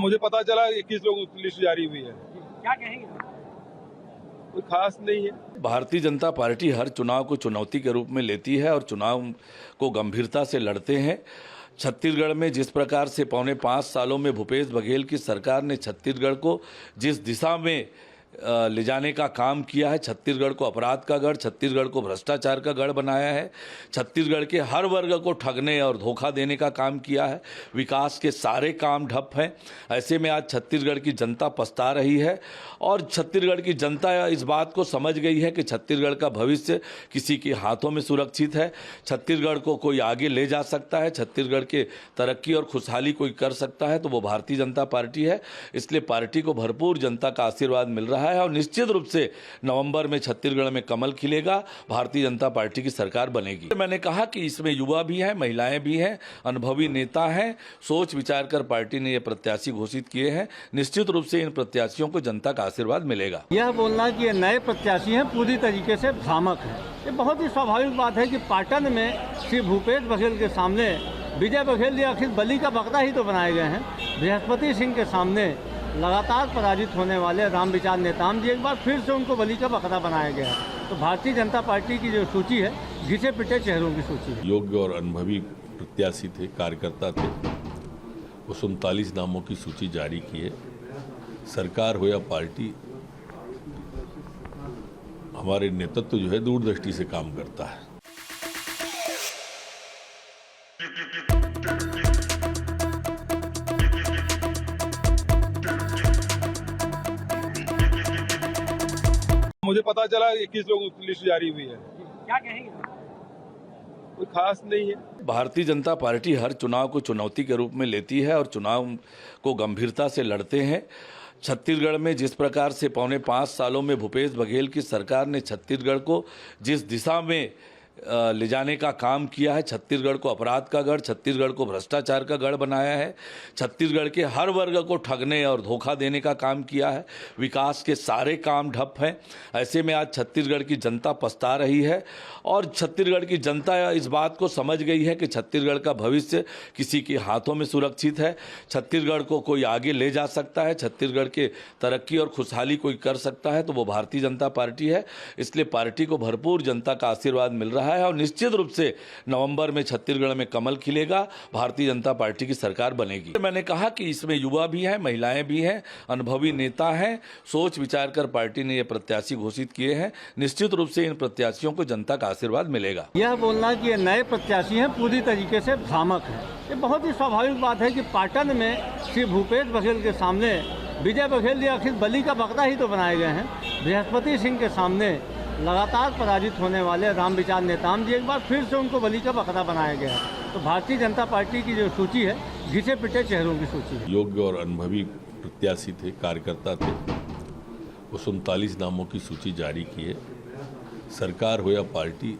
मुझे पता चला 21 लोगों की लिस्ट जारी हुई है। क्या कहेंगे? कोई खास नहीं है। भारतीय जनता पार्टी हर चुनाव को चुनौती के रूप में लेती है और चुनाव को गंभीरता से लड़ते हैं। छत्तीसगढ़ में जिस प्रकार से पौने 5 सालों में भूपेश बघेल की सरकार ने छत्तीसगढ़ को जिस दिशा में ले जाने का काम किया है, छत्तीसगढ़ को अपराध का गढ़, छत्तीसगढ़ को भ्रष्टाचार का गढ़ बनाया है, छत्तीसगढ़ के हर वर्ग को ठगने और धोखा देने का काम किया है, विकास के सारे काम ठप हैं। ऐसे में आज छत्तीसगढ़ की जनता पछता रही है और छत्तीसगढ़ की जनता इस बात को समझ गई है कि छत्तीसगढ़ का भविष्य किसी के हाथों में सुरक्षित है। छत्तीसगढ़ को कोई आगे ले जा सकता है, छत्तीसगढ़ के तरक्की और खुशहाली कोई कर सकता है तो वो भारतीय जनता पार्टी है। इसलिए पार्टी को भरपूर जनता का आशीर्वाद मिल रहा है और निश्चित रूप से नवंबर में छत्तीसगढ़ में कमल खिलेगा, भारतीय जनता पार्टी की सरकार बनेगी। मैंने कहा कि इसमें युवा भी हैं, महिलाएं भी हैं, अनुभवी नेता हैं। सोच विचार कर पार्टी ने ये प्रत्याशी घोषित किए हैं। निश्चित रूप से इन प्रत्याशियों को जनता का आशीर्वाद मिलेगा। यह बोलना कि ये नए प्रत्याशी हैं पूरी तरीके से भ्रामक है। ये बहुत ही स्वाभाविक बात है कि पाटन में श्री भूपेश बघेल के सामने विजय बघेल जी आखिर बलि का बकरा ही तो बनाए गए हैं। बृहस्पति सिंह के सामने लगातार पराजित होने वाले रामविचार नेताम जी एक बार फिर से उनको बलि का बकरा बनाया गया है। तो भारतीय जनता पार्टी की जो सूची है घिसे पिटे चेहरों की सूची है। योग्य और अनुभवी प्रत्याशी थे, कार्यकर्ता थे, वो 39 नामों की सूची जारी की है। सरकार हो या पार्टी, हमारे नेतृत्व जो है दूरदृष्टि से काम करता है। मुझे पता चला 21 लोगों की लिस्ट जारी हुई है। क्या कहेंगे? कोई खास नहीं है। भारतीय जनता पार्टी हर चुनाव को चुनौती के रूप में लेती है और चुनाव को गंभीरता से लड़ते हैं। छत्तीसगढ़ में जिस प्रकार से पौने 5 सालों में भूपेश बघेल की सरकार ने छत्तीसगढ़ को जिस दिशा में ले जाने का काम किया है, छत्तीसगढ़ को अपराध का गढ़, छत्तीसगढ़ को भ्रष्टाचार का गढ़ बनाया है, छत्तीसगढ़ के हर वर्ग को ठगने और धोखा देने का काम किया है, विकास के सारे काम ठप हैं। ऐसे में आज छत्तीसगढ़ की जनता पछता रही है और छत्तीसगढ़ की जनता इस बात को समझ गई है कि छत्तीसगढ़ का भविष्य किसी के हाथों में सुरक्षित है। छत्तीसगढ़ को कोई आगे ले जा सकता है, छत्तीसगढ़ के तरक्की और खुशहाली कोई कर सकता है तो वो भारतीय जनता पार्टी है। इसलिए पार्टी को भरपूर जनता का आशीर्वाद मिल रहा है और निश्चित रूप से नवंबर में छत्तीसगढ़ में कमल खिलेगा, भारतीय जनता पार्टी की सरकार बनेगी। मैंने कहा कि इसमें युवा भी हैं, महिलाएं भी हैं, अनुभवी नेता हैं। सोच विचार कर पार्टी ने ये प्रत्याशी घोषित किए हैं। निश्चित रूप से इन प्रत्याशियों को जनता का आशीर्वाद मिलेगा। यह बोलना कि ये नए प्रत्याशी हैं पूरी तरीके से भ्रामक है। ये बहुत ही स्वाभाविक बात है कि पाटन में श्री भूपेश बघेल के सामने विजय बघेल जी आखिर बलि का बकरा ही तो बनाए गए हैं। बृहस्पति सिंह के सामने लगातार पराजित होने वाले रामविचार नेताम जी एक बार फिर से उनको बलि का बकरा बनाया गया है। तो भारतीय जनता पार्टी की जो सूची है घिसे पिटे चेहरों की सूची है। योग्य और अनुभवी प्रत्याशी थे, कार्यकर्ता थे, वो 39 नामों की सूची जारी की है। सरकार हो या पार्टी,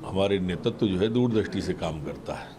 हमारे नेतृत्व जो है दूरदृष्टि से काम करता है।